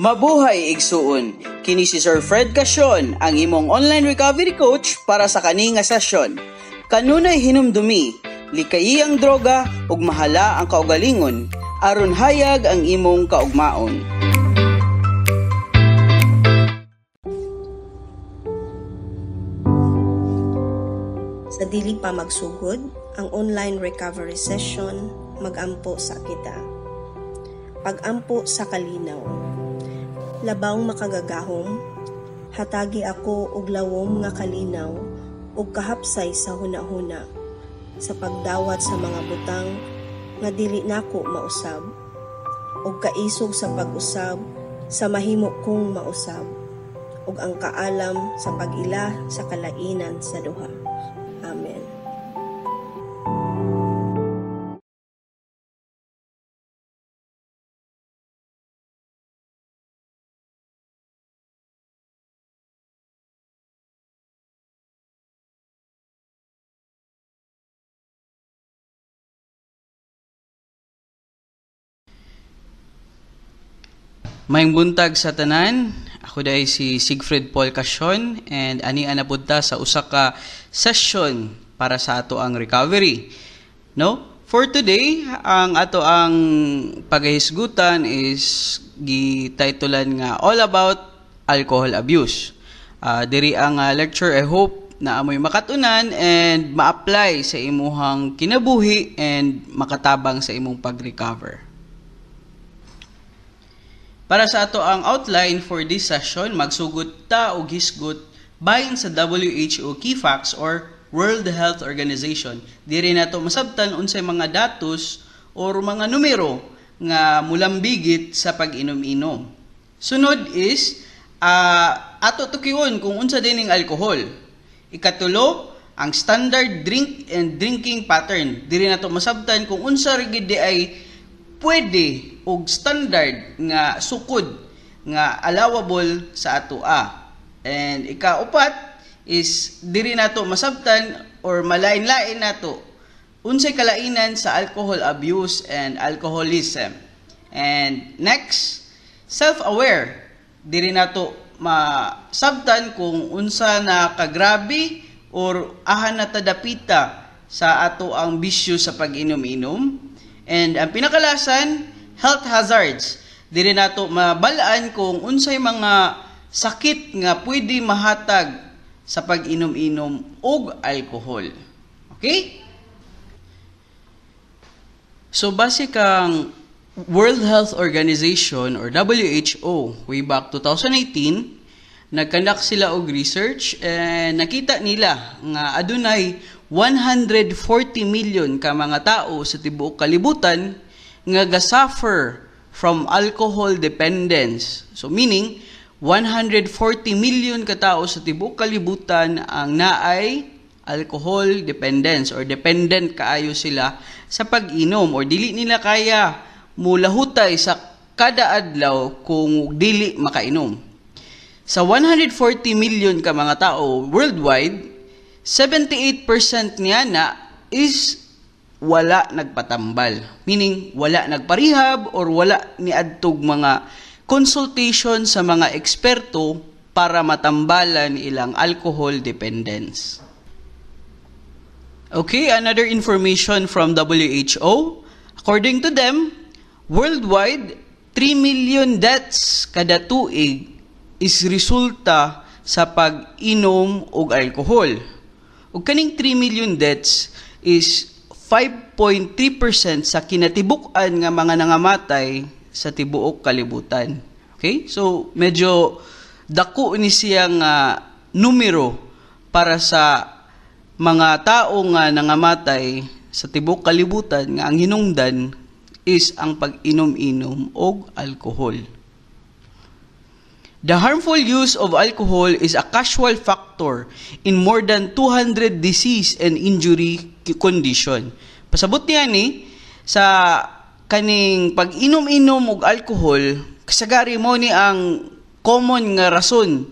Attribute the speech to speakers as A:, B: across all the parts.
A: Mabuhay igsuon! Kini si Sir Fred Casyon, ang imong online recovery coach para sa kani nga sesyon. Kanunay hinumdumi, likayi ang droga ug mahala ang kaugalingon, aron hayag ang imong kaugmaon.
B: Sa dili pa magsugod, ang online recovery session magampo sa kita. Pagampo sa kalinaw. Labawng makagagahom, hatagi ako og lawom nga kalinaw ug kahapsay sa hunahuna sa pagdawat sa mga butang nga dili nako mausab ug kaisog sa pag-usab sa mahimo kong mausab ug ang kaalam sa pag-ila sa kalainan sa duha. Amen.
A: Maayong buntag sa tanan. Ako dai si Siegfried Paul Casyon and ani ana punta sa usa ka session para sa ato ang recovery. No? For today, ang ato ang paghisgutan is gititulan nga all about alcohol abuse. Diri ang lecture, I hope na amoy makatunan and ma-apply sa imuhang kinabuhi and makatabang sa imong pag-recover. Para sa ato ang outline for this session, magsugod ta og hisgot bahin sa WHO key facts or World Health Organization. Diri nato masabtan unsay mga datos or mga numero nga mulambigit sa pag-inom-inom. Sunod is ato tukiwon kung unsa dining alcohol. Ikatulo, ang standard drink and drinking pattern. Diri nato masabtan kung unsa ri gid ay pwede og standard nga sukod nga allowable sa atoa. And ikaupat is diri nato masabtan or malain-lain nato unsay kalainan sa alcohol abuse and alcoholism. And next, self-aware. Diri nato masabtan kung unsa na kagrabe or ahan na tadapita sa ato ang bisyo sa pag-inom-inom. And ang pinakalasan, health hazards. Diri nato mabalaan kung unsay mga sakit nga pwede mahatag sa pag-inom-inom og alcohol. Okay? So base kang World Health Organization or WHO way back 2018, nagkandak sila og research and nakita nila nga adunay 140 million ka mga tao sa tibuok kalibutan nga ga-suffer from alcohol dependence. So meaning 140 million ka tao sa tibuok kalibutan ang naay alcohol dependence or dependent kaayo sila sa pag-inom or dili nila kaya mulahutay sa kada adlaw kung dili makainom. Sa 140 million ka mga tao worldwide, 78% niya na is wala nagpatambal. Meaning, wala nagparehab or wala niadtog mga consultation sa mga eksperto para matambalan ilang alcohol dependence. Okay, another information from WHO. According to them, worldwide, 3 million deaths kada tuig is resulta sa pag-inom og alcohol. Ug kaning 3 million deaths is 5.3% sa kinatibuk-an nga mga nangamatay sa tibuok kalibutan. Okay? So medyo dako ni siyang numero para sa mga tao nga nangamatay sa tibuok kalibutan nga ang hinungdan is ang pag-inom-inom og alcohol. The harmful use of alcohol is a causal factor in more than 200 disease and injury condition. Pasabot niya ni sa kaning pag-inom-inom og alcohol, kasagari mo ni ang common nga rason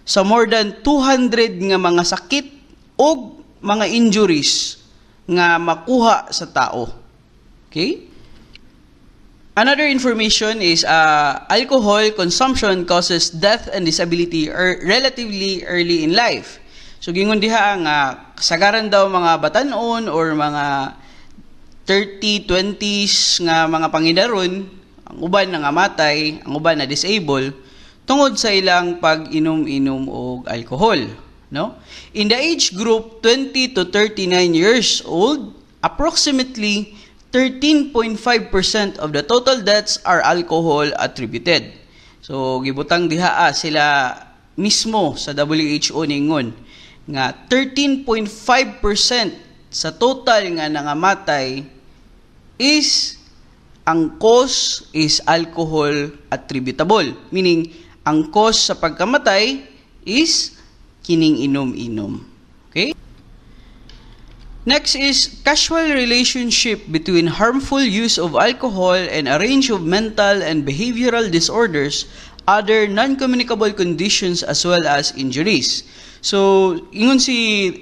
A: sa more than 200 nga mga sakit og mga injuries nga makuha sa tao. Okay? Another information is alcohol consumption causes death and disability relatively early in life. So gingon diha nga kasagaran daw mga batanon or mga 30, 20s nga mga pangidaron, ang uban na ngamatay, ang uban na disable tungod sa ilang pag-inom-inom og alcohol, no? In the age group 20 to 39 years old, approximately 13.5% of the total deaths are alcohol attributed. So gibutang diha sila mismo sa WHO ningon nga 13.5% sa total nga nangamatay is ang cause is alcohol attributable, meaning ang cause sa pagkamatay is kining inom-inom. Okay? Next is casual relationship between harmful use of alcohol and a range of mental and behavioral disorders, other non-communicable conditions as well as injuries. So, ingon si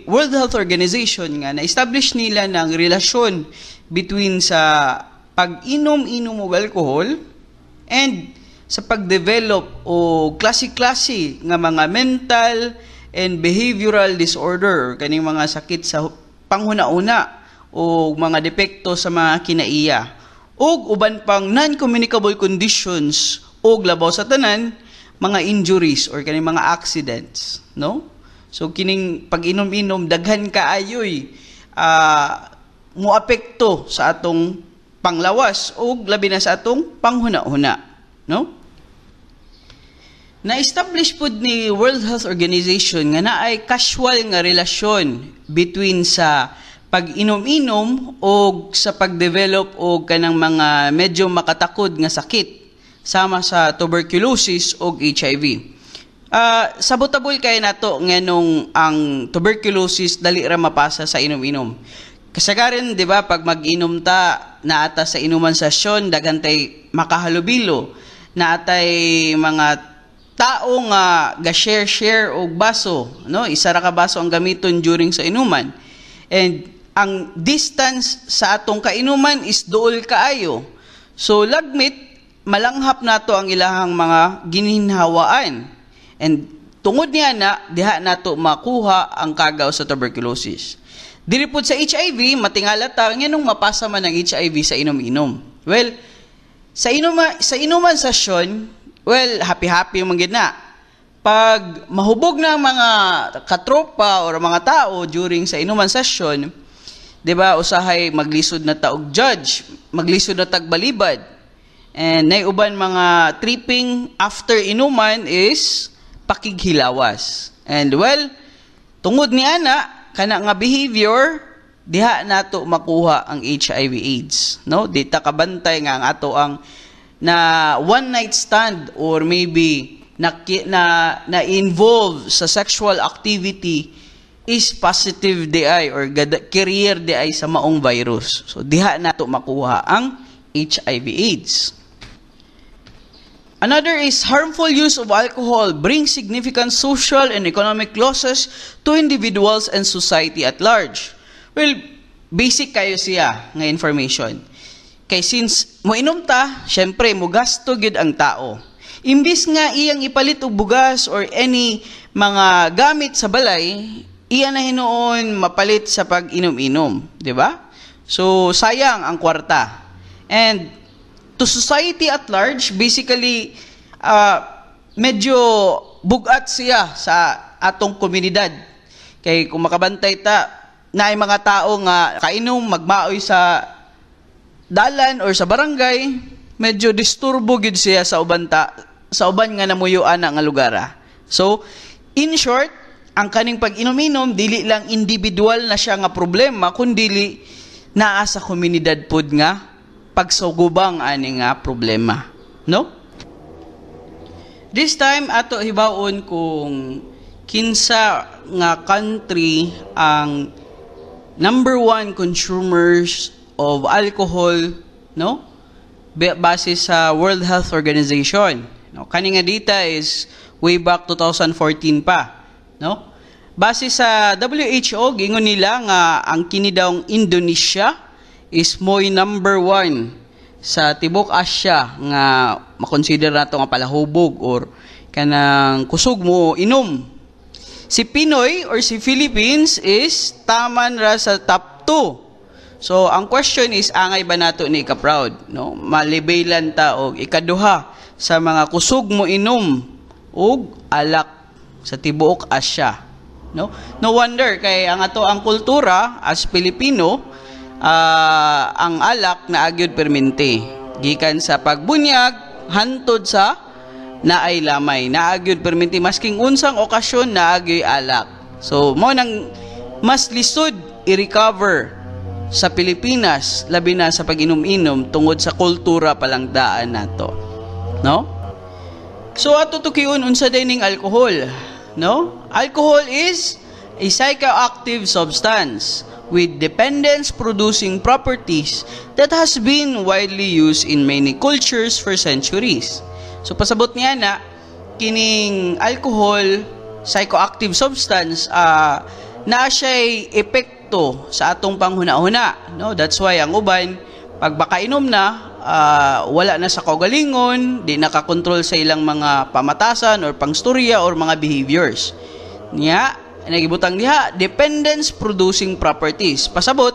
A: World Health Organization nga na-establish nila ng relasyon between sa pag-inom-inom of alcohol and sa pag-develop o klase-klase nga mga mental and behavioral disorder, kaning mga sakit sa panghuna-una o mga depekto sa mga kinaiya o uban pang non-communicable conditions o labaw sa tanan, mga injuries or kaning mga accidents, no? So kining pag-inom-inom daghan kaayoy muapekto sa atong panglawas o labi na sa atong panghuna-una, no? Na-establish pod ni World Health Organization nga naay casual nga relasyon between sa pag-inom-inom o sa pag-develop o kanang mga medyo makatakod nga sakit sama sa tuberculosis o HIV. Sabotabol kay nato nganong ang tuberculosis dali ra mapasa sa inom-inom. Kasagaran, di ba, pag mag-inom ta, naata sa inuman session, dagantay makahalubilo, naatay mga tao nga ga-share og baso, no? Isa ra ka baso ang gamiton during sa inuman. And ang distance sa atong kainuman is duol kaayo. So lagmit malanghap nato ang ilahang mga gininhawaan. And tungod niya na diha nato makuha ang kagaw sa tuberculosis. Dili pud sa HIV matingala ta nganong mapasa man ang HIV sa inom-inom. Well, sa inuman session, well, happy-happy man gid na. Pag mahubog na mga katropa or mga tao during sa inuman session, 'di ba, usahay maglisod na ta og judge, maglisod na tag balibad. And nay uban mga tripping after inuman is pakighilawas. And well, tungod ni ana kana nga behavior diha nato makuha ang HIV AIDS, no? Di ta kabantay nga ang ato ang na one night stand or maybe na involve sa sexual activity is positive DI or carrier DI sa maong virus. So diha nato makuha ang HIV AIDS. Another is harmful use of alcohol brings significant social and economic losses to individuals and society at large. Well, basic kayo siya nga information. Kay since moinom ta, syempre mogasto gid ang tao. Imbis nga iyang ipalit og bugas or any mga gamit sa balay, iya na hinuon mapalit sa pag-inom-inom, di ba? So sayang ang kwarta. And to society at large, basically medyo bugat siya sa atong komunidad. Kay kung makabantay ta, naay mga tao nga kainom magmaoy sa dalan or sa barangay, medyo disturbo gid siya sa uban nga namuyuan nga lugar. So, in short, ang kaning pag-inom-inom dili lang individual na siya nga problema, kundi naa sa komunidad pod nga pagsugubang ani nga problema, no? This time ato hibaon kung kinsa nga country ang number 1 consumers of alcohol, no? Base sa World Health Organization. No, kani nga data is way back 2014 pa, no? Base sa WHO, gingon nila nga ang kini daw Indonesia is mo'y number 1 sa tibok Asya nga makonsider nato nga palahubog or kanang kusog mo inom. Si Pinoy or si Philippines is taman ra sa top 2. So ang question is, angay ba nato ni ka-proud, no? Malibelan ta og ikaduha sa mga kusog mo inom og alak sa tibuok Asya, no? No wonder kay ang ato ang kultura as Pilipino, ang alak na agyod permente gikan sa pagbunyag hantod sa naay lamay naagyod permente masking unsang okasyon naagyoy alak. So mo nang mas lisod i-recover sa Pilipinas labi na sa pag-inom-inom tungod sa kultura palang daan nato, no? So ato tukiun unsa dining alcohol, no? Alcohol is a psychoactive substance with dependence-producing properties that has been widely used in many cultures for centuries. So, pasabot niya na, kining alcohol, psychoactive substance, na siya'y epekto sa atong panghuna-huna. No? That's why ang uban, pag bakainom na, wala na sa kaugalingon, di nakakontrol sa ilang mga pamatasan or pangstorya or mga behaviors. Niya, nagibutang diha, dependence producing properties. Pasabot,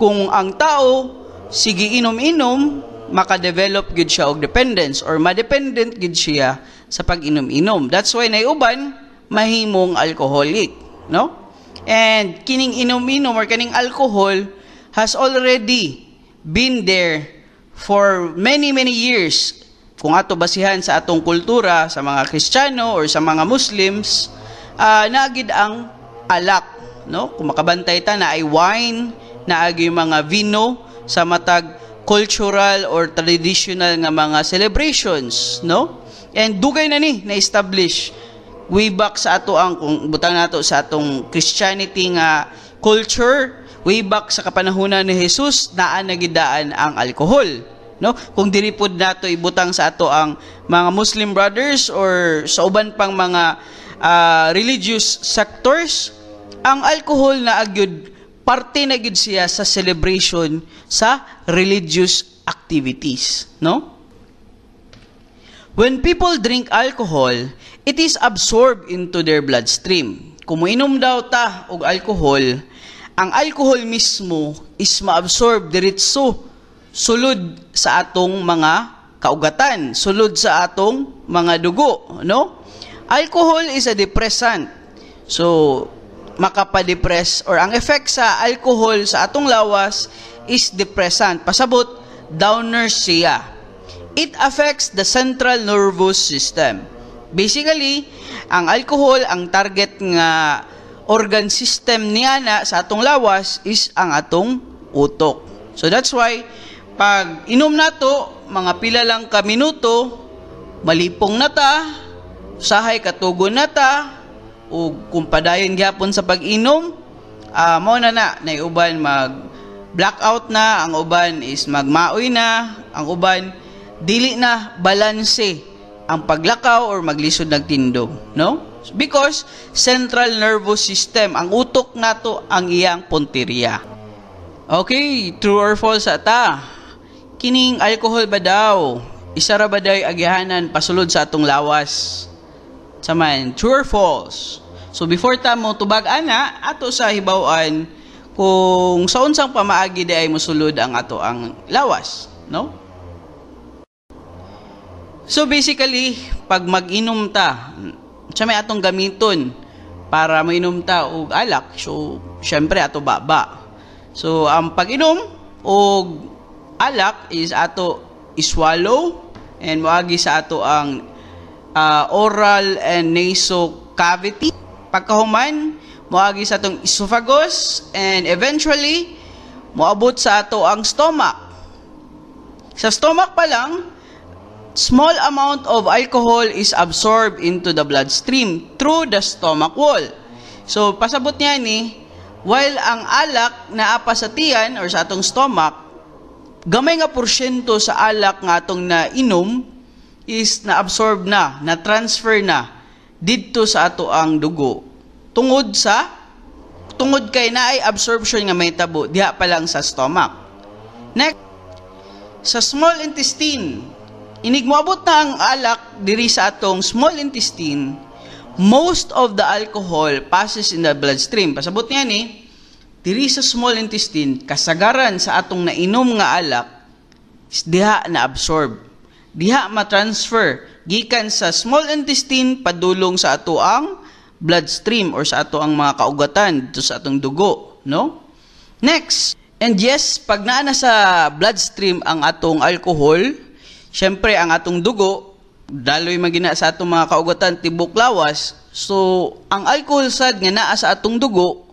A: kung ang tao sige inom-inom, maka-develop gid siya og dependence or ma-dependent gid siya sa pag-inom-inom. That's why naiuban mahimong alcoholic, no? And kining inom-inom or kining alcohol has already been there for many years. Kung ato basihan sa atong kultura sa mga Kristiyano or sa mga Muslims, naagid ang alak, no? Kung makabantay ta na ay wine, naagi mga vino sa matag cultural or traditional nga mga celebrations, no? And dugay na ni na-establish way back sa ato ang kung butang nato sa atong Christianity nga culture, way back sa kapanahunan ni Jesus naa nagidaan ang alcohol, no? Kung dili pud nato ibutang sa ato ang mga Muslim brothers or sa uban pang mga religious sectors, ang alcohol na agyud parte na gyud siya sa celebration sa religious activities, no? When people drink alcohol, it is absorbed into their bloodstream. Kung moinom daw ta og alcohol, ang alcohol mismo is ma-absorb diretso sulod sa atong mga kaugatan, sulod sa atong mga dugo, no? Alcohol is a depressant. So, makapa-depress or ang effect sa alcohol sa atong lawas is depressant. Pasabot, downer siya. It affects the central nervous system. Basically, ang alcohol, ang target nga organ system niya na sa atong lawas is ang atong utok. So that's why, pag inom nato, mga pila lang ka minuto, malipong na ta, usahay katugon na ta, o kung padayon gyapon sa pag-inom, mao na naiuban mag-blackout na, ang uban is magmaoy na, ang uban dili na balanse ang paglakaw or maglisod nagtindog, no? Because central nervous system, ang utok nato ang iyang punteriya. Okay, true or false ata? Kining alcohol ba daw? Isa ra ba daw agyahanan pasulod sa atong lawas? Saman, true or false? So before ta mo tubag ana ato sa hibaw-an kung sa unsang pamaagi di ay mosulod ang ato ang lawas, no? So basically, pag mag-inom ta, sa may atong gamiton para mainom ta og alak, so syempre ato baba. So ang pag-inom og alak is ato iswallow and moagi sa ato ang oral and nasal cavity. Pagkahuman, moagi sa atong esophagus and eventually moabot sa ato ang stomach. Sa stomach pa lang, small amount of alcohol is absorbed into the bloodstream through the stomach wall. So, pasabot niya ni, while ang alak na apa sa tiyan or sa atong stomach, gamay nga porsyento sa alak nga atong nainom is na-absorb na-transfer na didto sa ato ang dugo. Tungod kay naay absorption nga may tabo diha pa lang sa stomach. Next, sa small intestine. Inig moabot na ang alak diri sa atong small intestine, most of the alcohol passes in the bloodstream. Pasabot niya ni, diri sa small intestine, kasagaran sa atong nainom nga alak, is diha na absorb. Diha ma-transfer gikan sa small intestine padulong sa ato ang bloodstream or sa ato ang mga kaugatan dito sa atong dugo, no? Next, and yes, pag naa na sa bloodstream ang atong alcohol, syempre ang atong dugo daloy magina sa atong mga kaugatan tibok lawas. So, ang alcohol sad nga naa sa atong dugo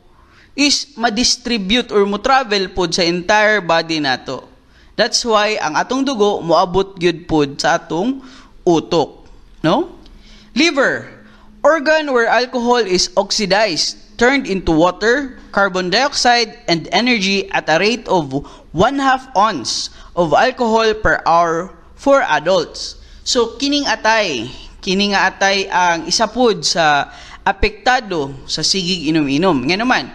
A: is ma-distribute or mo-travel pod sa entire body nato. That's why ang atong dugo moabot gyud pod sa atong utok, no? Liver, organ where alcohol is oxidized, turned into water, carbon dioxide, and energy at a rate of 1/2 ounce of alcohol per hour for adults. So, kining nga atay ang isa pod sa apektado sa sigig inom-inom. Nga naman,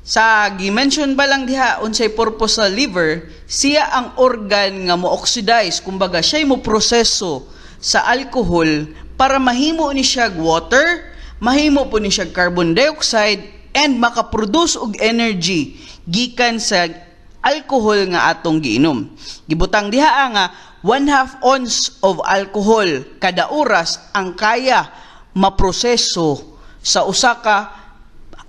A: sa gi-mention ba lang diha unsay purpose sa liver, siya ang organ nga mo-oxidize, kumbaga siya mo proseso sa alcohol para mahimo ni siya water, mahimo po ni siya carbon dioxide, and makaproduce og energy gikan sa alcohol nga atong giinom. Gibutang diha nga 1/2 ounce of alcohol kada oras ang kaya maproseso sa usa ka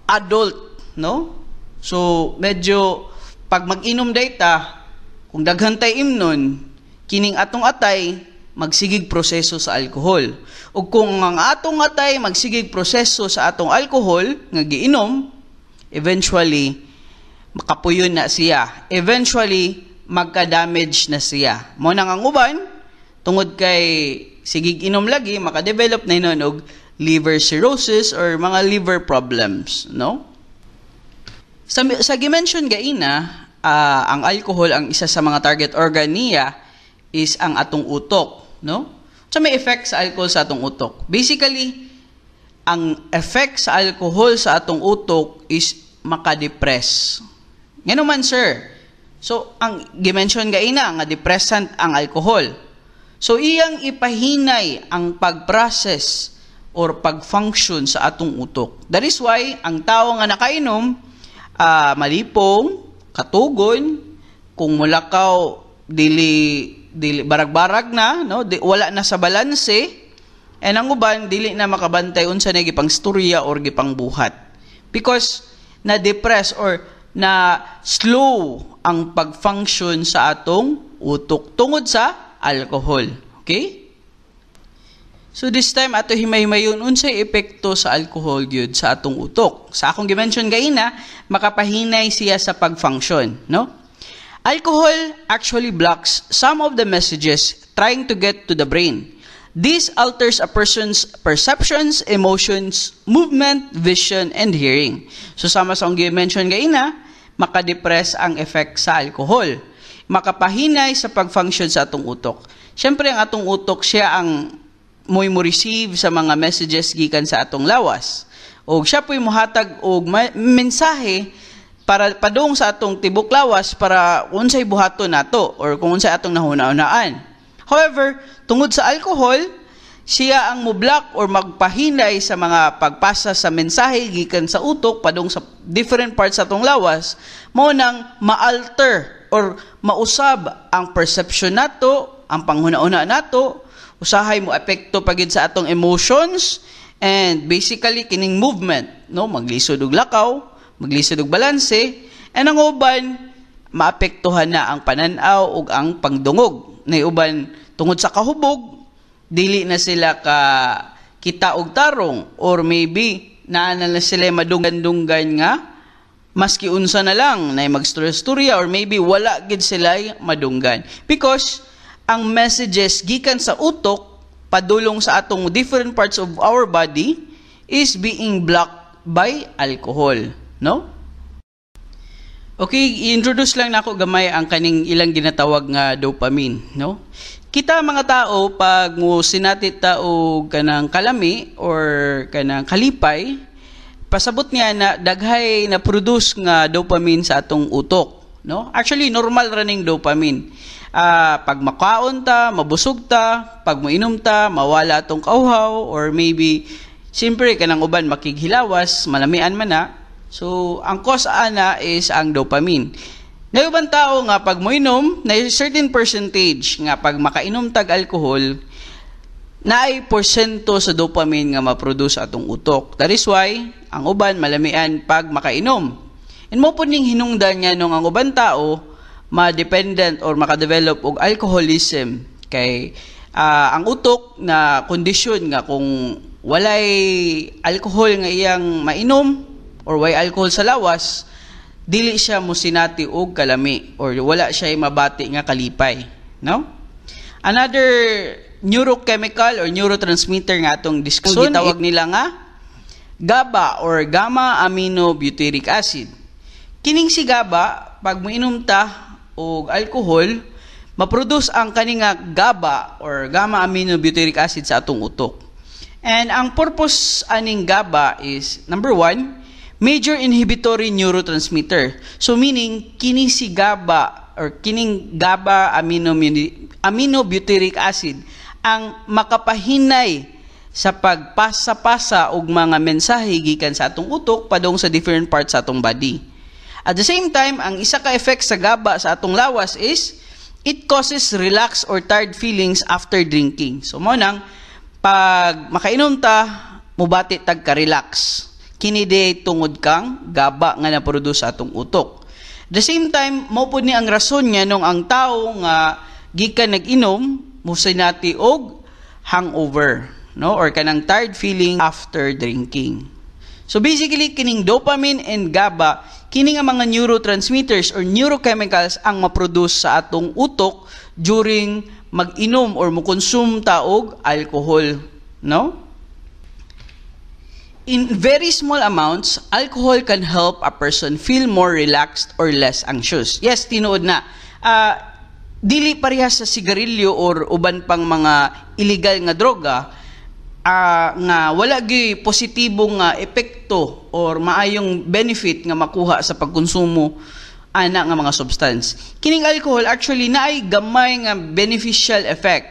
A: adult, no? So medyo pag mag-inom dayta, kung daghan tay imnon, kining atong atay magsigig proseso sa alcohol. Ug kung ang atong atay magsigig proseso sa atong alcohol nga giinom, eventually makapuyon na siya. Eventually magka-damage na siya. Mo nang ang uban tungod kay sigig inom lagi maka-develop na inon og liver cirrhosis or mga liver problems, no? Sa gi-mention gaina, ang alcohol ang isa sa mga target organ niya is ang atong utok, no? So may effect sa alcohol sa atong utok. Basically, ang effect sa alcohol sa atong utok is maka-depress. Ngano man, sir? So ang gi-mention gaina nga depressant ang alcohol. So iyang ipahinay ang pag-process or pag-function sa atong utok. That is why ang tao nga nakainom malipong, katugon, kung mulakaw dili barag-barag na, no, wala na sa balanse, and ang uban dili na makabantay unsa na gipang storya or gipang buhat because na depress or na slow ang pag-function sa atong utok tungod sa alcohol. Okay? So this time ato himay-himayon unsay epekto sa alcohol gyud sa atong utok. Sa akong gi-mention gaina, makapahinay siya sa pag-function, no? Alcohol actually blocks some of the messages trying to get to the brain. This alters a person's perceptions, emotions, movement, vision, and hearing. So sama sa akong gi-mention gaina, makadepress ang effect sa alcohol. Makapahinay sa pag-function sa atong utok. Syempre ang atong utok siya ang mo receive sa mga messages gikan sa atong lawas. O siya po'y muhatag og mensahe para padung sa atong tibok lawas para unsay buhaton nato or kung unsay atong nahuna-unaan. However, tungod sa alcohol, siya ang mo-block or magpahinay sa mga pagpasa sa mensahe gikan sa utok padung sa different parts sa atong lawas, mao nang ma-alter or mausab ang perception nato, ang panghuna-una nato, usahay mo epekto pagid sa atong emotions and basically kining movement, no, maglisod og lakaw, maglisod og balanse, and ang uban maapektuhan na ang pananaw ug ang pagdungog. Nay uban tungod sa kahubog dili na sila ka kita og tarong or maybe naa na sila madunggan-dunggan nga maski unsa na lang na magstorya or maybe wala gid sila madunggan because ang messages gikan sa utok padulong sa atong different parts of our body is being blocked by alcohol, no? Okay, i-introduce lang nako gamay ang kaning ilang ginatawag nga dopamine, no? Kita mga tao pag mo sinatit ta og kanang kalami or kanang kalipay, pasabot niya na daghay na produce nga dopamine sa atong utok, no? Actually normal running dopamine. pag makaon ta, mabusog ta, pag moinom ta, mawala tong kauhaw, or maybe siyempre kanang uban makighilawas, malamian man na. So ang cause ana is ang dopamine. Ngayon bang tao nga pag moinom, na certain percentage nga pag makainom tag alcohol, naay porsyento sa dopamine nga ma-produce atong utok. That is why ang uban malamian pag makainom. And mo po ning hinungdan nga nung ang uban tao ma-dependent or makadevelop og alcoholism kay ang utok na kondisyon nga kung walay alcohol nga iyang mainom or way alcohol sa lawas, dili siya mosinati og kalami or wala siya mabati nga kalipay, no? Another neurochemical or neurotransmitter nga atong diskusyon gitawag nila nga GABA or gamma aminobutyric acid. Kining si GABA pag moinom ta og alcohol, maproduce ang kaninga GABA or gamma aminobutyric acid sa atong utok. And ang purpose aning GABA is, number 1, major inhibitory neurotransmitter. So meaning, kini si GABA or kining GABA aminobutyric acid ang makapahinay sa pagpasa-pasa og mga mensahe gikan sa atong utok padung sa different parts sa atong body. At the same time, ang isa ka effect sa GABA sa atong lawas is it causes relaxed or tired feelings after drinking. So mo nang pag makainom ta, mubati tag ka-relax. Kini day tungod kang GABA nga na-produce sa atong utok. The same time, mo pud ni ang rason nga nung ang tao nga gikan nag-inom, musinati og hangover, no? Or kanang tired feeling after drinking. So basically, kining dopamine and GABA, kini nga mga neurotransmitters or neurochemicals ang maproduce sa atong utok during mag-inom or mo-consume ta og alcohol, no? In very small amounts, alcohol can help a person feel more relaxed or less anxious. Yes, tinuod na. Dili parehas sa sigarilyo or uban pang mga illegal nga droga, nga wala gi positibong epekto or maayong benefit nga makuha sa pagkonsumo ana nga mga substance. Kining alcohol actually naay gamay nga beneficial effect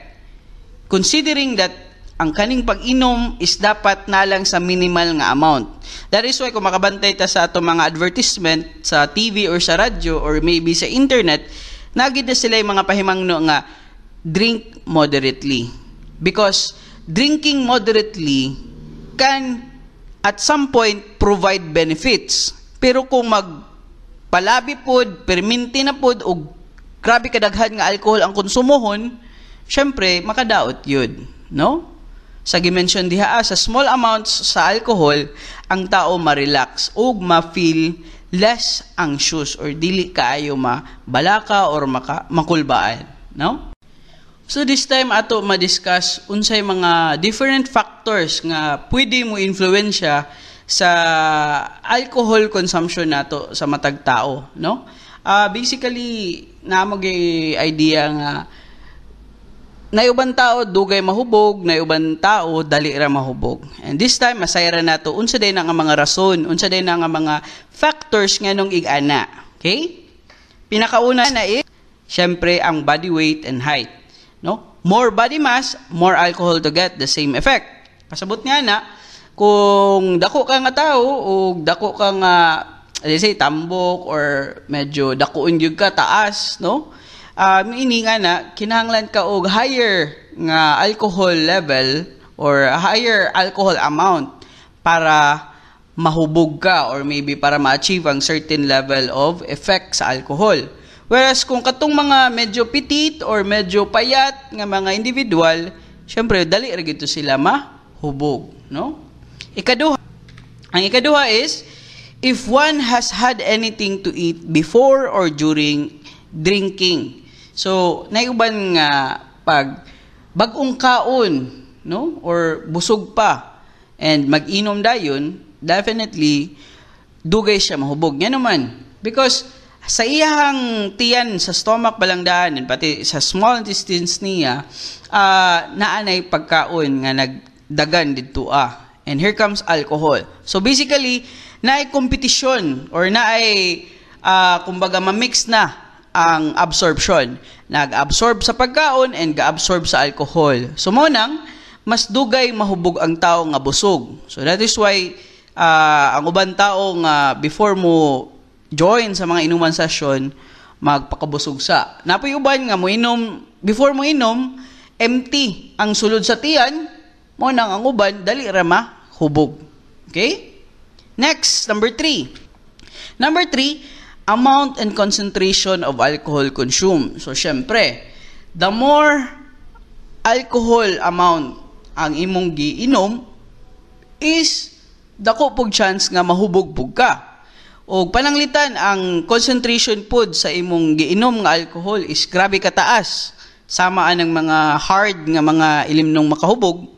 A: considering that ang kaning pag-inom is dapat nalang sa minimal nga amount. That is why kung makabantay ta sa ato mga advertisement sa TV or sa radyo or maybe sa internet, nagid na sila yung mga pahimangno nga drink moderately. Because drinking moderately can at some point provide benefits. Pero kung magpalabi pod, perminti na pod o grabe kadaghan nga alcohol ang konsumohon, syempre makadaot yun, no? Sa gimension diha sa small amounts sa alcohol, ang tao ma-relax o ma-feel less anxious or dili kaayo mabalaka or makulbaan, no? So this time ato ma-discuss unsay mga different factors nga pwede mo influensya sa alcohol consumption nato sa matag tao, no? Basically namo gyud idea nga nayuban tao dugay mahubog, nayuban tao dali ra mahubog. And this time masayra nato unsa day nga mga rason, unsa day nga mga factors nga nung ig-ana. Okay? Pinakauna na syempre ang body weight and height. No? More body mass, more alcohol to get the same effect. Pasabot nga na, kung dako ka nga tao o dako ka nga, let's say, tambok or medyo dakuon yung ka, taas, no? Meaning nga na, kinahanglan ka og higher nga alcohol level or higher alcohol amount para mahubog ka or maybe para ma-achieve ang certain level of effect sa alcohol. Whereas kung katong mga medyo petite or medyo payat nga mga individual, syempre dali ra gito sila mahubog, no? Ang ikaduha is if one has had anything to eat before or during drinking. So, naiuban nga pag bag-ong kaon, no? Or busog pa and mag-inom dayon, definitely dugay siya mahubog. Yan naman. Because sa iyang tiyan, sa stomach balangdaan, pati sa small intestines niya, naanay pagkaon nga nagdagan dito And here comes alcohol. So basically, naay kompetisyon or naay kumbaga ma-mix na ang absorption. Nag-absorb sa pagkaon and ga-absorb sa alcohol. So mo nang mas dugay mahubog ang tao nga busog. So that is why ang uban tao nga before mo join sa mga inuman session, magpakabusog sa. Napoy uban nga mo inom, before mo inom, empty ang sulod sa tiyan, mo nang ang uban dali ra mahubog. Okay? Next, number 3. Number 3, amount and concentration of alcohol consumed. So syempre, the more alcohol amount ang imong giinom is dako pug chance nga mahubog pug ka. O pananglitan ang concentration pod sa imong giinom nga alcohol is grabe kataas. Samaan ng mga hard nga mga ilimnong makahubog.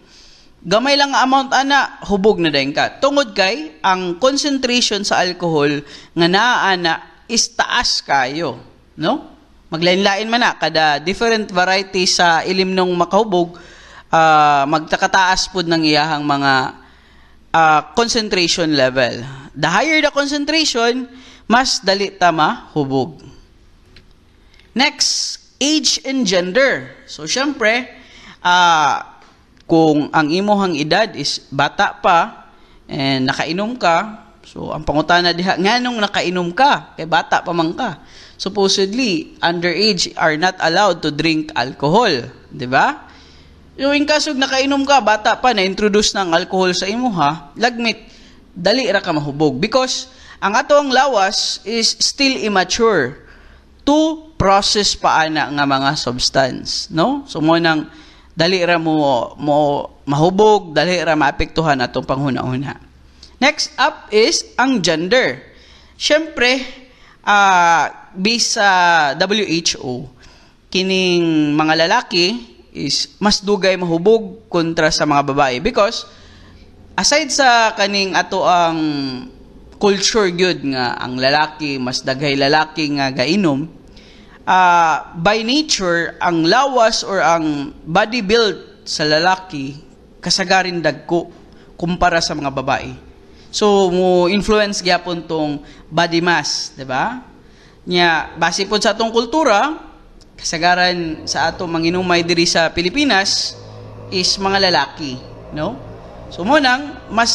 A: Gamay lang nga amount ana, hubog na dayon ka. Tungod kay ang concentration sa alcohol nga naa ana is taas kayo, no? Maglain-lain man na kada different variety sa ilimnong makahubog, magtakataas pod ng iyahang mga concentration level. The higher the concentration, mas dali ta mahubog. Next, age and gender. So syempre, kung ang imuhang edad is bata pa and nakainom ka, so ang pangutana diha nganong nakainom ka kay bata pa man ka. Supposedly underage are not allowed to drink alcohol, di ba? Yung kasog nakainom ka, bata pa, na-introduce ng alcohol sa imuha, lagmit, dali ra ka mahubog. Because ang atong lawas is still immature to process paana nga mga substance, no? So mo nang dali ra mo mahubog, dali ra maapektuhan atong panghuna-una. Next up is ang gender. Syempre, based sa WHO, kining mga lalaki is mas dugay mahubog kontra sa mga babae because aside sa kaning ato ang culture gyud nga ang lalaki mas daghay lalaki nga gainom, by nature ang lawas or ang body build sa lalaki kasagarin dagko kumpara sa mga babae. So mo influence gyapon tong body mass, di ba? Nya base pod sa atong kultura, kasagaran sa ato manginumay diri sa Pilipinas is mga lalaki, no? So mo nang mas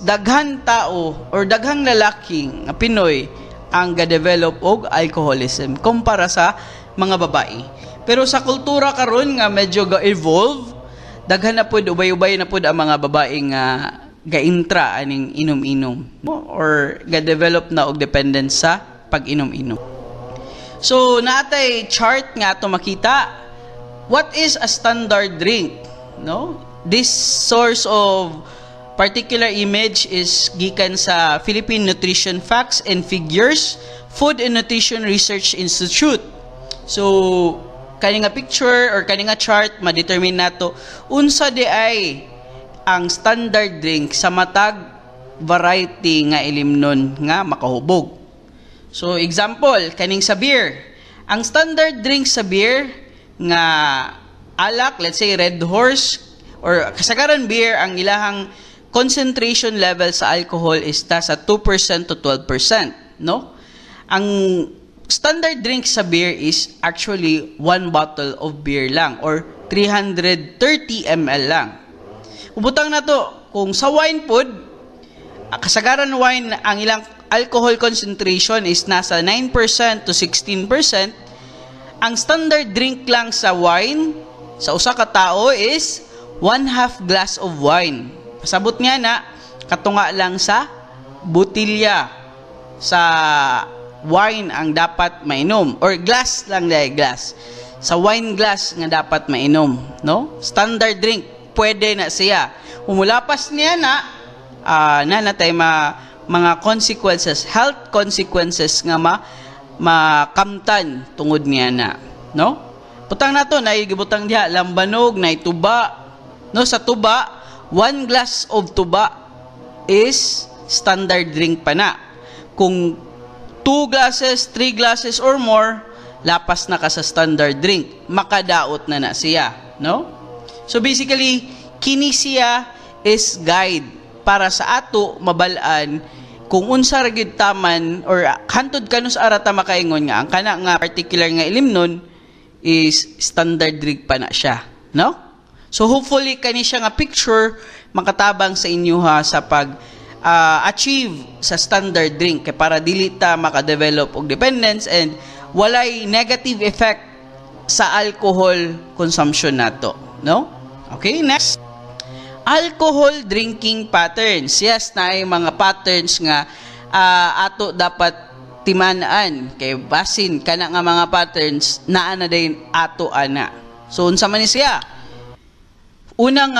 A: daghan tao or daghang lalaki nga Pinoy ang ga-develop og alcoholism kumpara sa mga babae. Pero sa kultura karon nga medyo ga-evolve, daghan na pud ubay-ubay na pud ang mga babae nga ga-intra aning inom-inom or ga-develop na og dependence sa pag-inom-inom. So, naatay chart nga ato makita. What is a standard drink? No? This source of particular image is gikan sa Philippine Nutrition Facts and Figures, Food and Nutrition Research Institute. So, kani nga picture or kani nga chart, ma-determine nato unsa di ay ang standard drink sa matag variety nga ilimnon nga makahubog. So, example, kaning sa beer. Ang standard drink sa beer nga alak, let's say Red Horse, or kasagaran beer, ang ilahang concentration level sa alcohol is sa 2% to 12%, no? Ang standard drink sa beer is actually 1 bottle of beer lang, or 330 ml lang. Ubutang na to, kung sa wine pod, kasagaran wine, ang ilang alcohol concentration is nasa 9% to 16%. Ang standard drink lang sa wine, sa usa ka tao is 1/2 glass of wine. Pasabot nga na, katunga lang sa butilya sa wine ang dapat mainom. Or glass lang dahil glass. Sa wine glass nga dapat mainom. No? Standard drink, pwede na siya. Umulapas niya na, natay mga consequences, health consequences nga makamtan tungod niya na, no? Putang nato na gibutang diha lambanog na tuba, no? Sa tuba, 1 glass of tuba is standard drink pa na. Kung 2 glasses, 3 glasses or more, lapas na ka sa standard drink, makadaot na siya, no? So basically, kini siya is guide para sa ato mabalaan kung unsa ra gyud taman or hantod kanus ara ta makaingon nga ang kana nga particular nga ilim nun is standard drink pa na siya, no? So hopefully kani siya nga picture makatabang sa inyo ha sa pag achieve sa standard drink kay para dili ta maka-develop og dependence and walay negative effect sa alcohol consumption nato, no? Okay, next. Alcohol drinking patterns. Yes, na ay mga patterns nga ato dapat timanaan kay basin kana nga mga patterns naa na din ato ana. So unsa man ni siya? Unang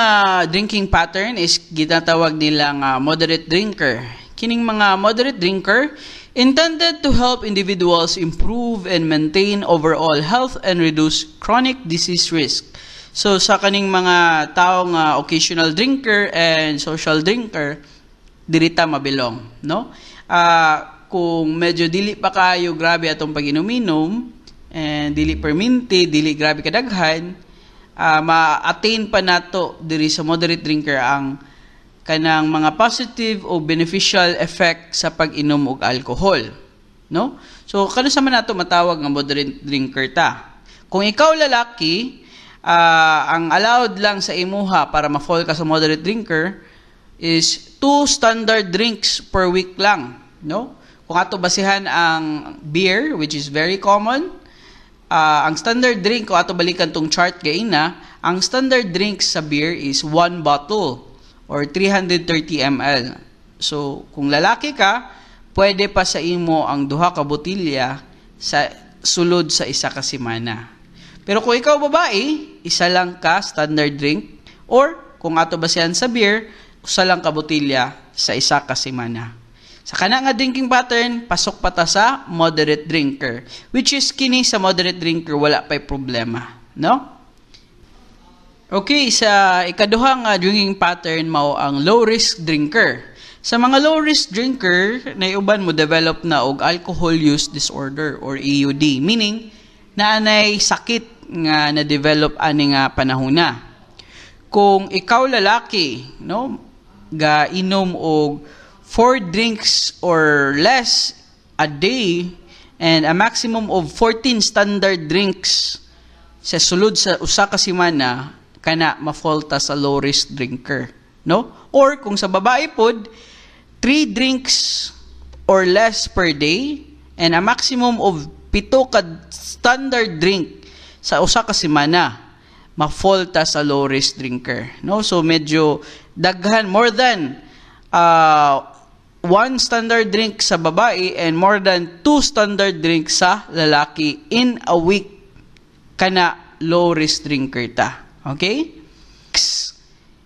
A: drinking pattern is ginatawag nilang moderate drinker. Kining mga moderate drinker intended to help individuals improve and maintain overall health and reduce chronic disease risk. So sa kaning mga taong occasional drinker and social drinker, diri ta mabilong, no? Kung medyo dili pa kayo grabe atong pag-inom-inom and dili perminti, dili grabe kadaghan, ma-attain pa nato diri sa moderate drinker ang kanang mga positive o beneficial effect sa pag-inom og alcohol, no? So kano sa man nato matawag nga moderate drinker ta? Kung ikaw lalaki, ang allowed lang sa imuha para ma-fall ka sa moderate drinker is 2 standard drinks per week lang, no? Kung ato basihan ang beer, which is very common, ang standard drink, kung ato balikan tong chart gaina, ang standard drinks sa beer is 1 bottle or 330 ml. So, kung lalaki ka, pwede pa sa imo ang 2 ka botilya sa sulod sa 1 ka semana. Pero kung ikaw babae, 1 lang ka standard drink or kung ato basihan sa beer, 1 lang ka botilya sa 1 ka semana. Sa kana nga drinking pattern, pasok pa ta sa moderate drinker, which is kini sa moderate drinker wala pay problema, no? Okay, sa ikaduha nga drinking pattern mao ang low risk drinker. Sa mga low risk drinker, naiuban mo develop na og alcohol use disorder or AUD, meaning naanay sakit nga na-develop ani nga panahona. Kung ikaw lalaki, no, ga inom og 4 drinks or less a day and a maximum of 14 standard drinks sa sulod sa 1 ka semana, kana ma-fall ta sa low risk drinker, no? Or kung sa babae pod, 3 drinks or less per day and a maximum of 7 ka standard drink sa 1 ka semana, ma-fall ta sa low risk drinker, no? So medyo daghan, more than 1 standard drink sa babae and more than 2 standard drink sa lalaki in a week, kana low risk drinker ta. Okay? Next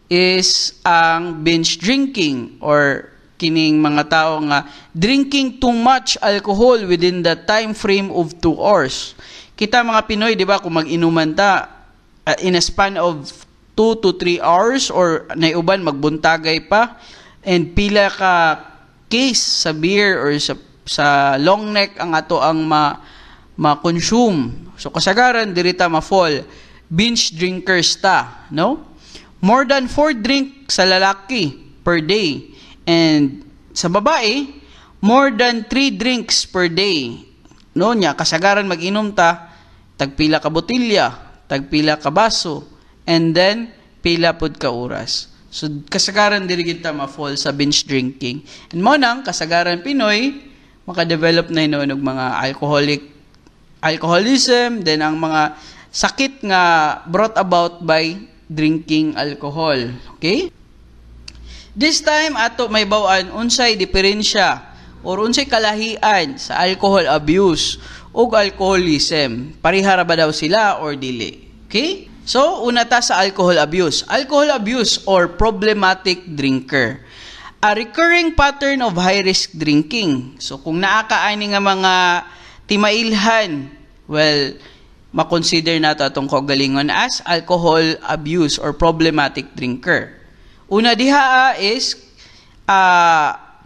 A: is ang binge drinking or kining mga tao nga drinking too much alcohol within the time frame of 2 hours. Kita mga Pinoy, di ba, kung mag-inuman ta in a span of 2 to 3 hours or naiuban magbuntagay pa and pila ka case sa beer or sa long neck ang ato ang ma-consume. So kasagaran diri ta ma-fall binge drinkers ta, no? More than 4 drink sa lalaki per day and sa babae more than 3 drinks per day. No nya kasagaran mag-inom ta tagpila ka botilya, tagpila ka baso, and then pila pod ka oras. So kasagaran diri kita ma-fall sa binge drinking. And mo nang kasagaran Pinoy maka-develop na hinuon og mga alcoholism, then ang mga sakit nga brought about by drinking alcohol. Okay? This time ato may bawaan unsay diferensya or unsay kalahian sa alcohol abuse ug alcoholism. Parihara ba daw sila or dili? Okay? So, una ta sa alcohol abuse. Alcohol abuse or problematic drinker. A recurring pattern of high-risk drinking. So, kung naakaani nga mga timailhan, well, makonsider nato atong kaugalingon as alcohol abuse or problematic drinker. Una diha is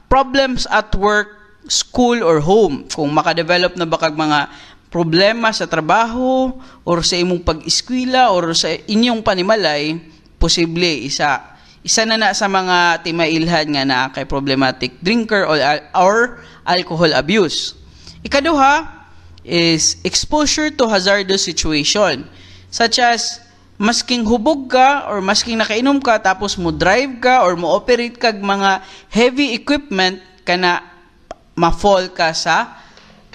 A: problems at work, school, or home. Kung makadevelop na ba kag mga problema sa trabaho or sa imong pag-eskwela or sa inyong panimalay, posible Isa na sa mga timailhan nga na kay problematic drinker or alcohol abuse. Ikaduha is exposure to hazardous situation, such as masking hubog ka or masking nakainom ka tapos mo drive ka or mo operate kag mga heavy equipment kana ma-fall ka sa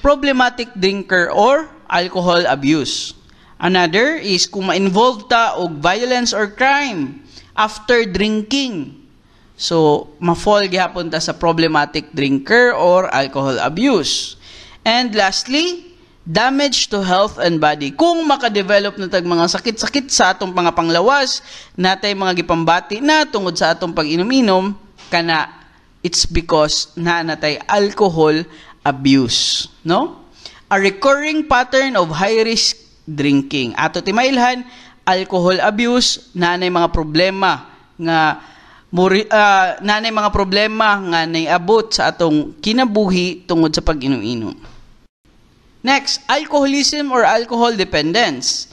A: problematic drinker or alcohol abuse. Another is kung ma-involve ta og violence or crime after drinking. So, ma-fall gihapon ta sa problematic drinker or alcohol abuse. And lastly, damage to health and body. Kung makadevelop na tag mga sakit-sakit sa atong mga panglawas, natay mga gipambati na tungod sa atong pag-inom-inom, kana it's because na natay alcohol abuse, no? A recurring pattern of high-risk drinking. Ato timailhan, alcohol abuse, nanay mga problema nga nanay mga problema nga naiabot sa atong kinabuhi tungod sa pag-inom-inom. Next, alcoholism or alcohol dependence.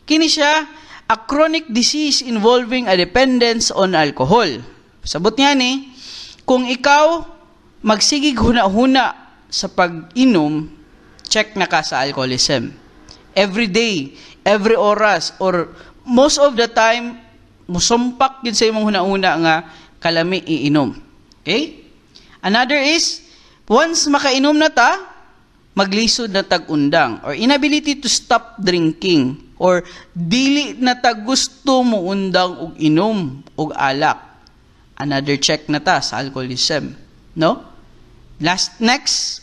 A: Kini siya a chronic disease involving a dependence on alcohol. Sabot niya ni, kung ikaw magsigig huna-huna sa pag-inom, check na ka sa alcoholism. Every day, every oras, or most of the time, musumpak yun sa imong huna-huna nga kalami iinom. Okay? Another is, once makainom na ta, maglisod na tag-undang, or inability to stop drinking, or dili na tag gusto mo undang og inom og alak. Another check na ta sa alcoholism. No? Next,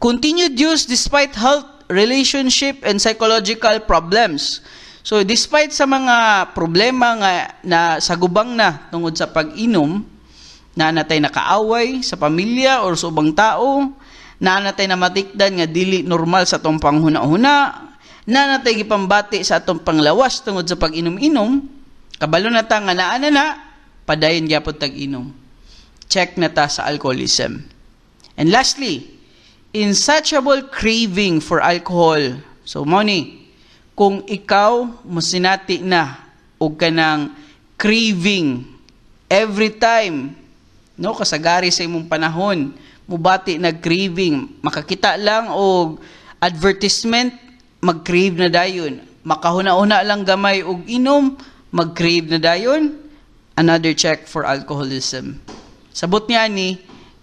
A: continued use despite health, relationship, and psychological problems. So, despite sa mga problema nga na sagubang na tungod sa pag-inom, na natay nakaaway sa pamilya or sa ubang tao, na natay na matikdan nga dili normal sa atong panghuna-huna, na natay gipambati sa atong panglawas tungod sa pag-inom-inom, kabalo na ta nga naana na, padayon gyapon tag-inom. Check na ta sa alcoholism. And lastly, insatiable craving for alcohol. So, money, kung ikaw musinati na og kanang craving every time, no, kasagari sa imong panahon, mubati nag craving, makakita lang og advertisement, mag-crave na dayon. Makahuna-una lang gamay og inom, mag-crave na dayon. Another check for alcoholism. Sabot niya ni,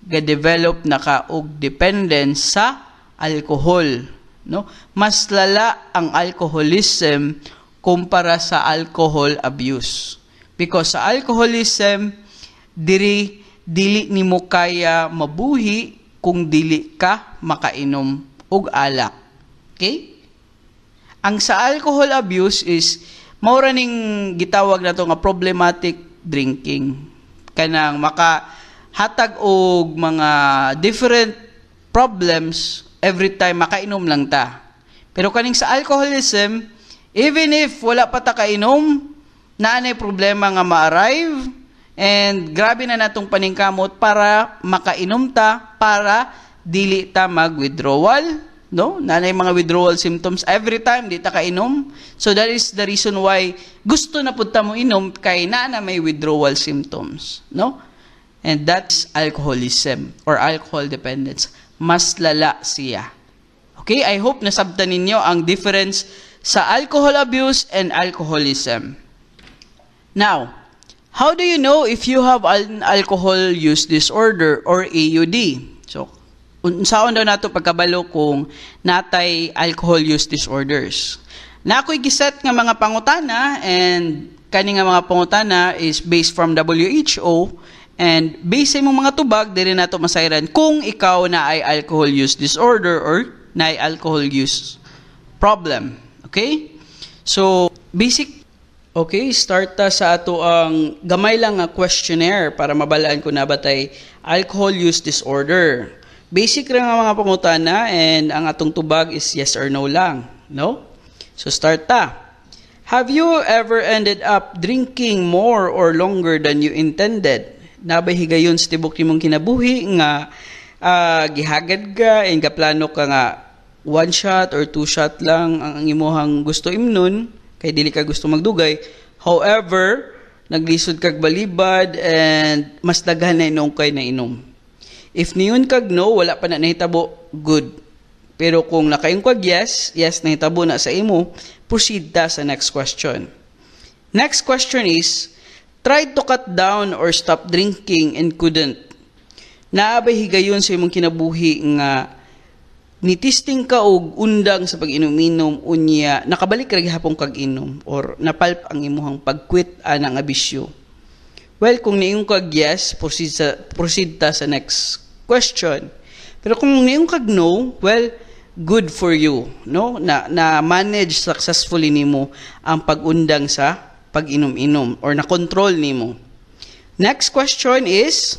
A: ga-develop na ka og dependence sa alcohol. No? Mas lala ang alcoholism kumpara sa alcohol abuse. Because sa alcoholism, dili nimo kaya mabuhi kung dili ka makainom og alak. Okay? Ang sa alcohol abuse is maura ning gitawag nato nga problematic drinking. Kanang makahatag og mga different problems every time makainom lang ta. Pero kaning sa alcoholism, even if wala pa ta kainom, naanay problema nga ma-arrive, and grabe na natong paningkamot para makainom ta, para dili ta mag-withdrawal, no? Naanay mga withdrawal symptoms every time di ta kainom. So that is the reason why gusto na pud ta mo inom kay naa may withdrawal symptoms, no? And that's alcoholism or alcohol dependence. Mas lala siya. Okay, I hope nasabtan ninyo ang difference sa alcohol abuse and alcoholism. Now, how do you know if you have an alcohol use disorder or AUD? So, unsaon daw nato pagkabalo kung natay alcohol use disorders? Na ako'y giset nga mga pangutana, and kani nga mga pangutana is based from WHO. And based sa imong mga tubag, dili nato masayran kung ikaw na ay alcohol use disorder or na ay alcohol use problem. Okay? So, basic. Okay, start ta sa ato ang gamay lang nga questionnaire para mabalaan ko na batay alcohol use disorder. Basic ra nga mga pangutana, and ang atong tubag is yes or no lang. No? So, start ta. Have you ever ended up drinking more or longer than you intended? Nabay higayon sa tibok nimong kinabuhi nga gihagad ka and kaplano ka nga 1 shot or 2 shot lang ang imuhang gusto imnon kay dili ka gusto magdugay. However, naglisod kag balibad, and mas daghan na inom kay na inom. If niyon kag no, wala pa na nahitabo, good. Pero kung nakaingon kag yes, nahitabo na sa imo, proceed ta sa next question. Next question is, tried to cut down or stop drinking and couldn't. Naabay higayon sa imong kinabuhi nga nitisting ka og undang sa pag-inom-inom unya nakabalik ra gihapon kag inom or napalp ang imuhang pag-quit ana nga bisyo. Well, kung niingon kag yes, proceed ta sa next question. Pero kung niingon kag no, well, good for you, no? Na manage successfully nimo ang pag-undang sa pag-inom-inom or na-control nimo. Next question is,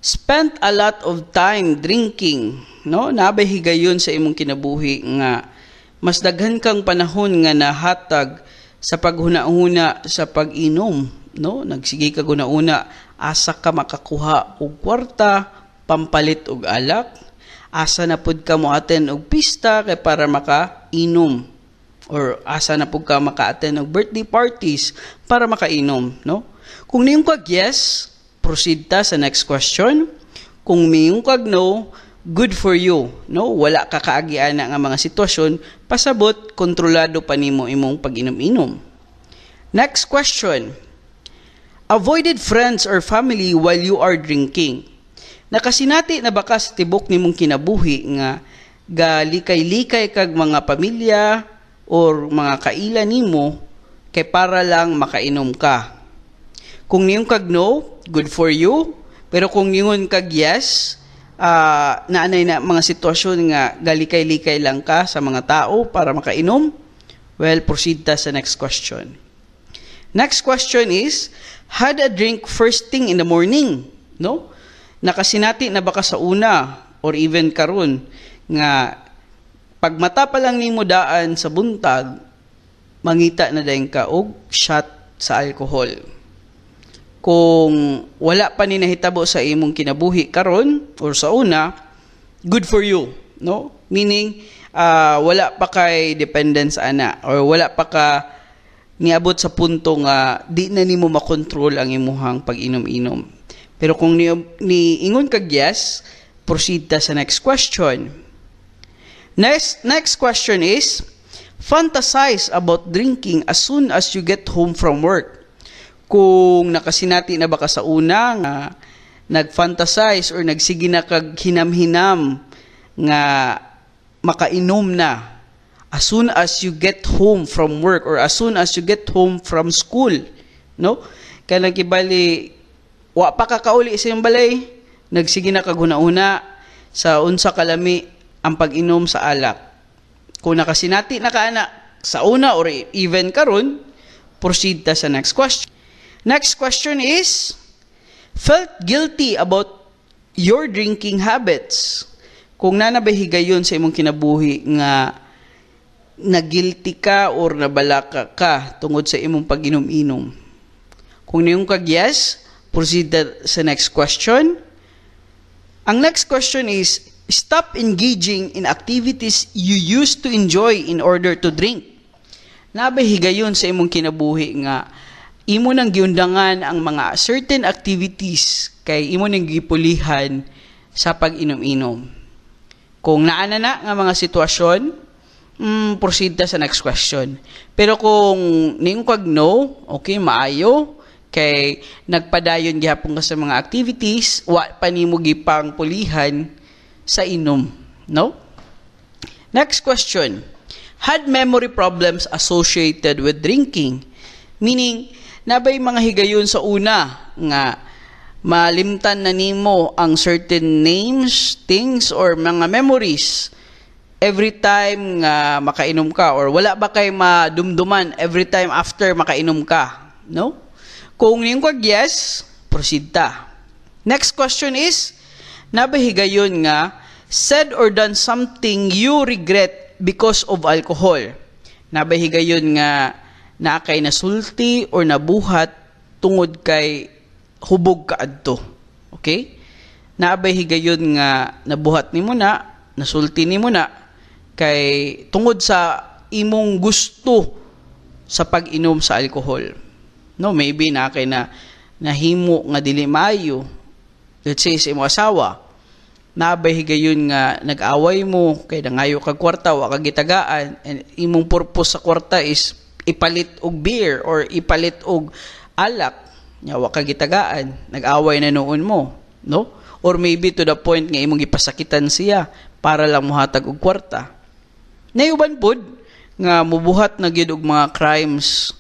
A: spent a lot of time drinking, no? Nabay higayon sa imong kinabuhi nga mas daghan kang panahon nga nahatag sa paghuna-huna sa pag-inom, no? Nagsige ka guna-una, asa ka makakuha og kwarta, pampalit og alak, asa na pud ka mo attend og pista kay para makainom, or asa na pud ka maka-attend og birthday parties para makainom, no? Kung niyon kag yes, proceed ta sa next question. Kung niyon kag no, good for you, no? Wala ka kaagiana nga mga sitwasyon, pasabot kontrolado pa nimo imong pag-inom-inom. Next question. Avoided friends or family while you are drinking. Nakasinati na baka sa tibok nimong kinabuhi nga galikay-likay kag mga pamilya or mga kaila nimo kay para lang makainom ka. Kung niyon kag no, good for you. Pero kung niyon kag yes, naanay na mga sitwasyon nga galikay-likay lang ka sa mga tao para makainom, well, proceed ta sa next question. Next question is, had a drink first thing in the morning, no? Nakasinati na baka sa una or even karon nga pag mata pa lang nimo daan sa buntag, mangita na dayon ka og shot sa alcohol. Kung wala pa ni nahitabo sa imong kinabuhi karon or sa una, good for you, no? Meaning wala pa kay dependence ana or wala pa ka niabot sa punto nga di na nimo makontrol ang imuhang pag-inom-inom. Pero kung niingon kag yes, proceed ta sa next question. Next question is, fantasize about drinking as soon as you get home from work. Kung nakasinati na baka sa una nga nag-fantasize or nagsige na kag hinam-hinam nga makainom na as soon as you get home from work or as soon as you get home from school, no? Kaya nagkibali, wa pa kakauli sa iyong balay, nagsige na kag una-una sa unsa kalami ang pag-inom sa alak. Kung nakasinati na kaana sa una or even karon, proceed ta sa next question. Next question is, felt guilty about your drinking habits. Kung nanabahigayon sa imong kinabuhi nga nagilty ka or nabalaka ka tungod sa imong pag-inom-inom. Kung niyong kag yes, proceed sa next question. Ang next question is, stop engaging in activities you used to enjoy in order to drink. Nabahigayon sa imong kinabuhi nga imo nang giundangan ang mga certain activities kay imo nang gipulihan sa pag-inom-inom. Kung naana na nga mga sitwasyon, proceed ta sa next question. Pero kung niingon kag no, okay, maayo, kay nagpadayon gihapon ka sa mga activities, wa pa nimo gipang pulihan sa inom, no? Next question. Had memory problems associated with drinking? Meaning, nabay mga higayon sa una nga malimtan na nimo ang certain names, things, or mga memories every time nga makainom ka, or wala ba kay madumduman every time after makainom ka, no? Kung yung kag yes, proceed ta. Next question is, nabahigayon nga, said or done something you regret because of alcohol. Nabahigayon nga, nakay nasulti or nabuhat tungod kay hubog kaadto. Okay? Nabahigayon nga, nabuhat nimo na, nasulti nimo na, kay tungod sa imong gusto sa pag-inom sa alcohol. No, maybe na kay na nahimo nga dili maayo. Let's say sa imong asawa, nabay higayon nga nag-away mo kay nangayo kag kwarta wa kag gitagaan, and imong purpose sa kwarta is ipalit og beer or ipalit og alak, nya wa kag gitagaan, nag-away na noon mo, no? Or maybe to the point nga imong gipasakitan siya para lang mohatag og kwarta. Nayuban pod nga mubuhat na gyud og mga crimes,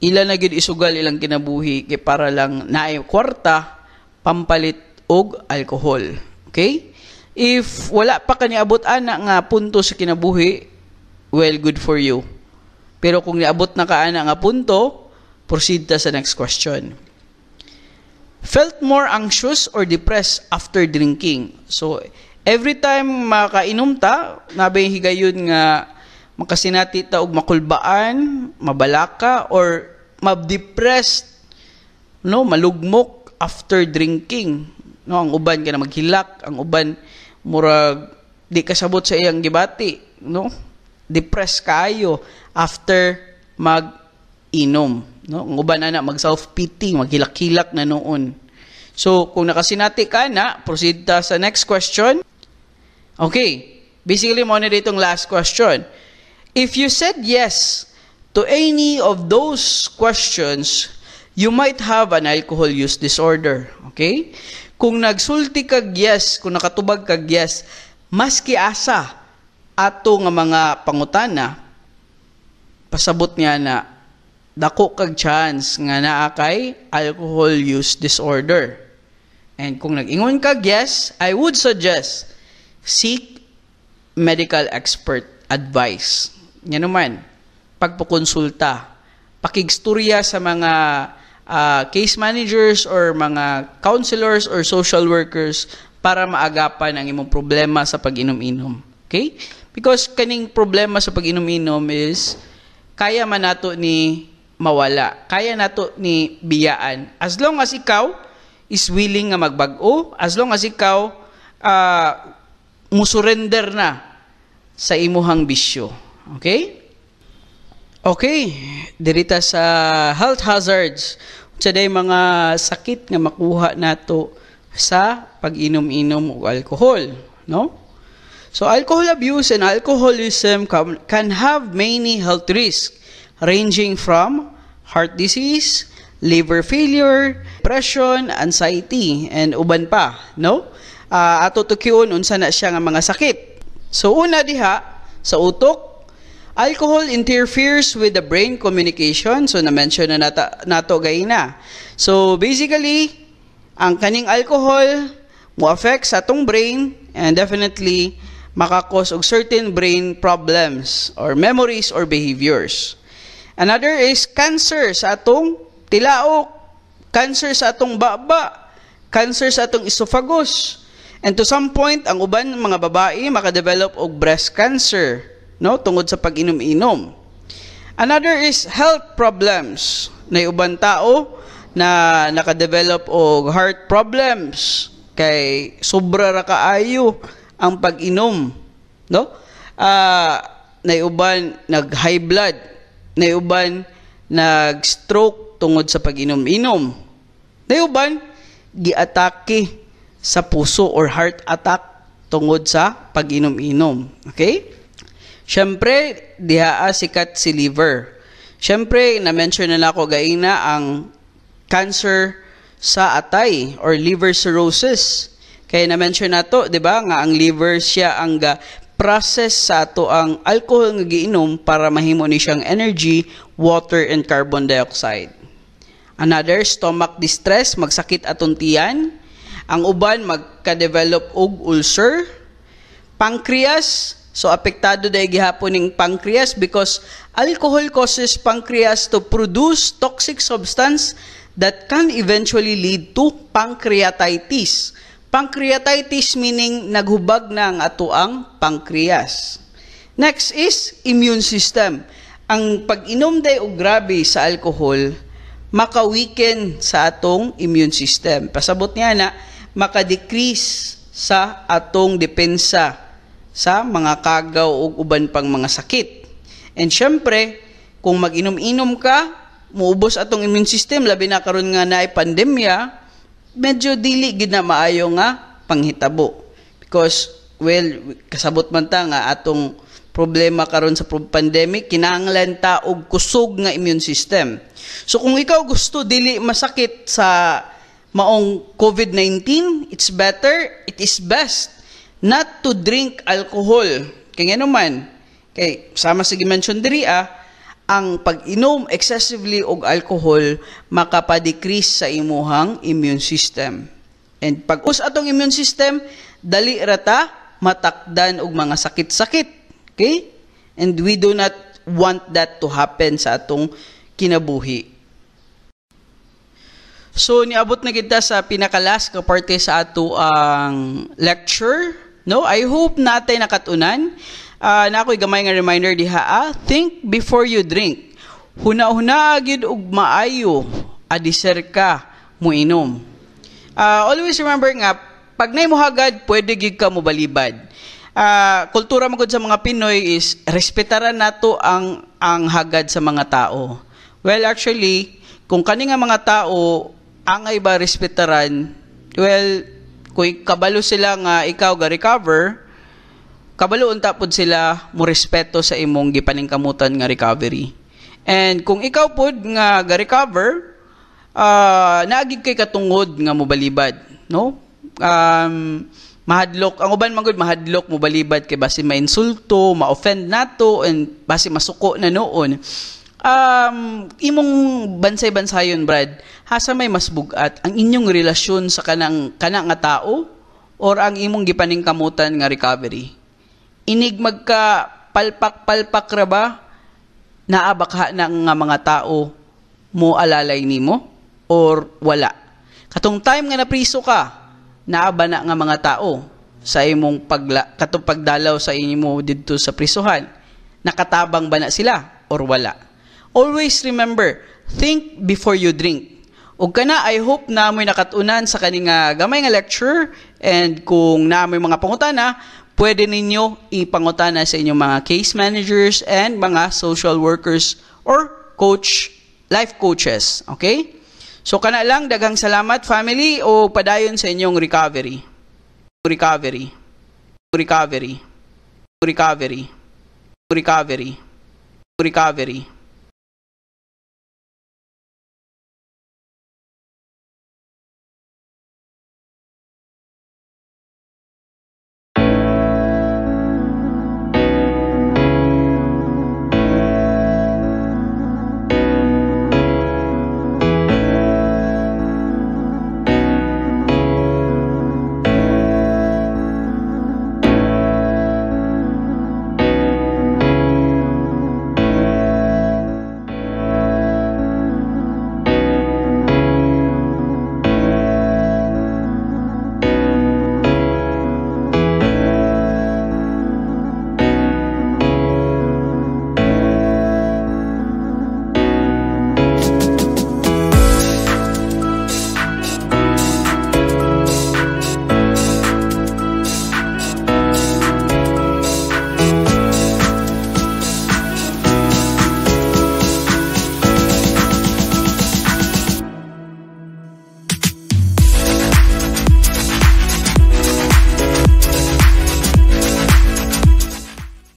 A: ila na gyud isugal ilang kinabuhi kay para lang naay kwarta pampalit og alcohol. Okay? If wala pa ka niabot ana nga punto sa kinabuhi, well, good for you. Pero kung niabot na ka ana nga punto, proceed ta sa next question. Felt more anxious or depressed after drinking. So, every time makainom ta, nabay higayon nga makasinati ta og makulbaan, mabalaka, or ma-depressed, no, malugmok after drinking. No, ang uban ka na maghilak, ang uban murag di kasabot sa iyang gibati, no? Depressed kaayo after mag-inom. No, ang uban ana mag self-pity, maghilak-hilak na noon. So, kung nakasinati ka na, proceed ta sa next question. Okay, basically mo na ditong last question. If you said yes to any of those questions, you might have an alcohol use disorder. Okay? Kung nagsulti kag yes, kung nakatubag kag yes, maski asa ato nga mga pangutana, pasabot niya na dako kag chance nga naa kay alcohol use disorder. And kung nag-ingon kag yes, I would suggest seek medical expert advice. Yan naman, pagpukonsulta, pakigstorya sa mga case managers or mga counselors or social workers para maagapan ang imong problema sa pag-inom-inom. Okay? Because kaning problema sa pag-inom-inom is kaya man nato ni mawala. Kaya nato ni biyaan. As long as ikaw is willing nga magbag-o, as long as ikaw musurrender na sa imuhang bisyo. Okay? Okay. Dirita sa health hazards. Sa day mga sakit nga makuha nato sa pag-inom-inom o alcohol. No? So, alcohol abuse and alcoholism can have many health risks ranging from heart disease, liver failure, depression, anxiety, and uban pa, no? Ato tukion unsa na siya nga mga sakit. So una diha sa utok, alcohol interferes with the brain communication. So na-mention na nato gayna. So basically, ang kaning alcohol mo affect sa atong brain and definitely makakos og certain brain problems or memories or behaviors. Another is cancer sa atong tilaok, cancer sa atong baba, cancer sa atong esophagus. And to some point, ang uban mga babae makadevelop og breast cancer, no, tungod sa pag-inom-inom. Another is health problems. Nay uban tao na nakadevelop og heart problems kay sobra ra kaayo ang pag-inom, no? Nay uban nag-high blood, nay uban nag-stroke tungod sa pag-inom-inom. Nay uban giatake sa puso or heart attack tungod sa pag-inom-inom. Okay? Siyempre, diha sikat si liver. Siyempre, na-mention na ako gaina ang cancer sa atay or liver cirrhosis. Kaya na-mention na to, di ba, nga ang liver siya ang process sa ato ang alcohol nga giinom para mahimo ni siyang energy, water, and carbon dioxide. Another, stomach distress, magsakit atong tiyan. Ang uban, magka-develop og ulcer. Pancreas, so apektado dahil gihapon ng pancreas because alcohol causes pancreas to produce toxic substance that can eventually lead to pancreatitis. Pancreatitis meaning naghubag na ang atoang pancreas. Next is immune system. Ang pag-inom day og grabe sa alcohol, maka-weaken sa atong immune system. Pasabot niya na, maka-decrease sa atong depensa sa mga kagaw o uban pang mga sakit. And syempre, kung mag-inom-inom ka, muubos atong immune system labi na karon nga naay pandemya, medyo dili gid na maayo nga panghitabo. Because well, kasabot man ta nga atong problema karon sa pandemic, kinahanglan ta og kusog nga immune system. So kung ikaw gusto dili masakit sa maong COVID-19, it is best not to drink alcohol. Kaya nga naman, kay sama sige mention diri ang pag-inom excessively og alcohol makapa-decrease sa imuhang immune system. And pag atong immune system, dali rata matakdan og mga sakit-sakit. Okay? And we do not want that to happen sa atong kinabuhi. So niabot na kita sa pinakalas ka parte sa ato ang lecture, no? I hope natay nakatunan. Na ako'y gamay nga reminder diha, think before you drink. Huna-huna gyud og maayo adiser ka mo inom. Always remember nga pag nay mo hagad pwede gyud ka mo balibad. Kultura magud sa mga Pinoy is respetaran nato ang hagad sa mga tao. Well, actually, kung kani nga mga tao angay ba respetaran, well, kung kabalo sila nga ikaw ga recover, kabalo unta pod sila mo respeto sa imong gipaningkamutan nga recovery. And kung ikaw pod nga ga recover, naagid kay katungod nga mobalibad, no? Mahadlok, ang uban man gud mahadlok mobalibad kay basi mainsulto, ma-offend nato, and basi masuko na noon. Imong bansay-bansayon, Brad, hasa may mas bugat ang inyong relasyon sa kana nga tao or ang imong gipaningkamutan nga recovery? Inig magka palpak ra ba naabakha na nga mga tao mo alalay nimo or wala? Katong time nga napriso ka, naaba na nga mga tao sa imong katong pagdalaw sa inyo didto sa prisuhan, nakatabang ba na sila or wala? Always remember, think before you drink. Ug kana, I hope na mo'y nakatunan sa kaning gamay nga lecture, and kung na may mga pangutana, pwede ninyo ipangutana sa inyong mga case managers and mga social workers or life coaches. Okay? So kana lang, daghang salamat family o padayon sa inyong recovery. Recovery. Recovery. Recovery. Recovery. Recovery.